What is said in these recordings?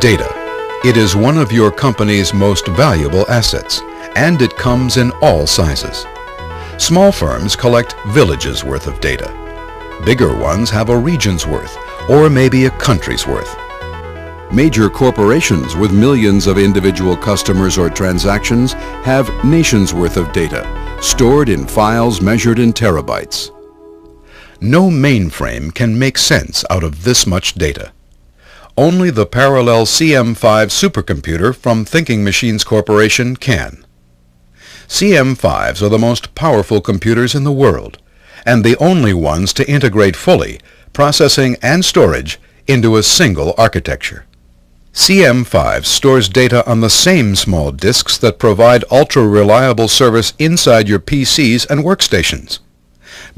Data. It is one of your company's most valuable assets, and it comes in all sizes. Small firms collect villages worth of data. Bigger ones have a region's worth, or maybe a country's worth. Major corporations with millions of individual customers or transactions have nations worth of data, stored in files measured in terabytes. No mainframe can make sense out of this much data. Only the parallel CM5 supercomputer from Thinking Machines Corporation can. CM5s are the most powerful computers in the world, and the only ones to integrate fully processing and storage into a single architecture. CM5 stores data on the same small disks that provide ultra-reliable service inside your PCs and workstations.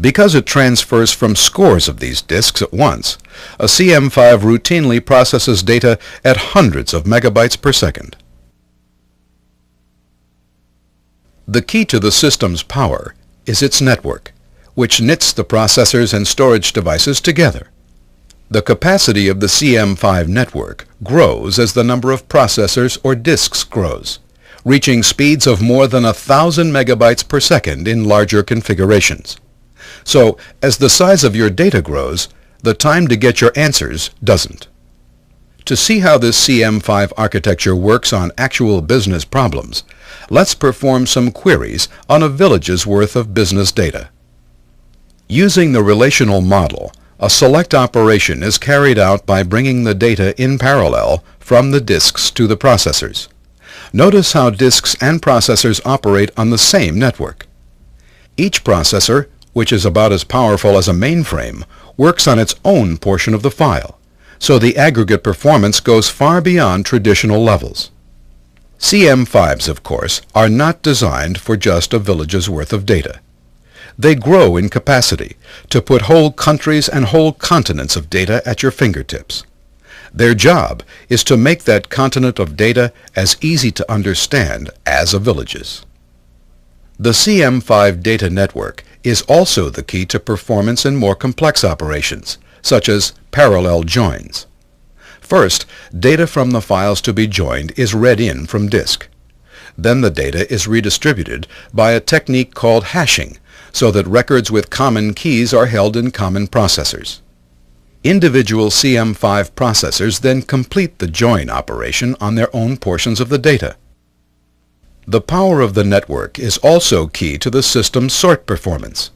Because it transfers from scores of these disks at once, a CM5 routinely processes data at hundreds of megabytes per second. The key to the system's power is its network, which knits the processors and storage devices together. The capacity of the CM5 network grows as the number of processors or disks grows, reaching speeds of more than 1,000 megabytes per second in larger configurations. So, as the size of your data grows, the time to get your answers doesn't. To see how this CM5 architecture works on actual business problems, let's perform some queries on a village's worth of business data. Using the relational model, a select operation is carried out by bringing the data in parallel from the disks to the processors. Notice how disks and processors operate on the same network. Each processor, which is about as powerful as a mainframe, works on its own portion of the file, so the aggregate performance goes far beyond traditional levels. CM5s, of course, are not designed for just a village's worth of data. They grow in capacity to put whole countries and whole continents of data at your fingertips. Their job is to make that continent of data as easy to understand as a village's. The CM5 data network is also the key to performance in more complex operations, such as parallel joins. First, data from the files to be joined is read in from disk. Then the data is redistributed by a technique called hashing, so that records with common keys are held in common processors. Individual CM5 processors then complete the join operation on their own portions of the data. The power of the network is also key to the system's sort performance.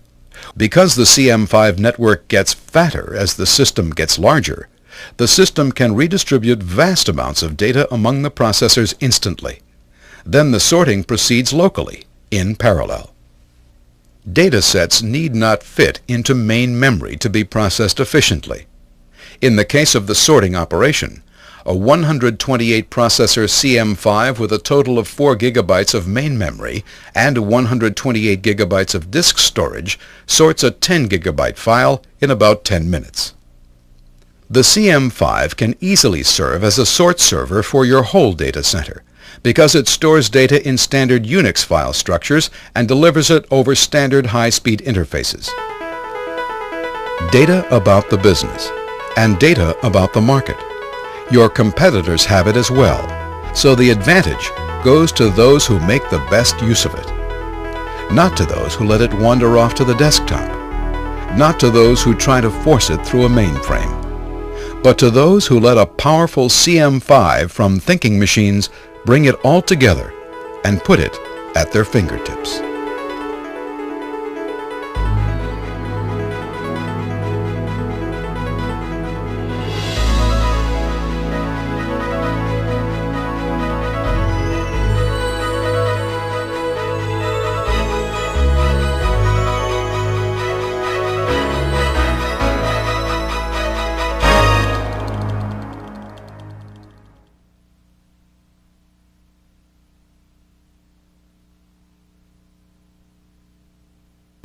Because the CM5 network gets fatter as the system gets larger, the system can redistribute vast amounts of data among the processors instantly. Then the sorting proceeds locally, in parallel. Data sets need not fit into main memory to be processed efficiently. In the case of the sorting operation, a 128 processor CM5 with a total of 4 gigabytes of main memory and 128 gigabytes of disk storage sorts a 10 gigabyte file in about 10 minutes. The CM5 can easily serve as a sort server for your whole data center, because it stores data in standard Unix file structures and delivers it over standard high-speed interfaces. Data about the business and data about the market. Your competitors have it as well, so the advantage goes to those who make the best use of it. Not to those who let it wander off to the desktop. Not to those who try to force it through a mainframe. But to those who let a powerful CM5 from Thinking Machines bring it all together and put it at their fingertips.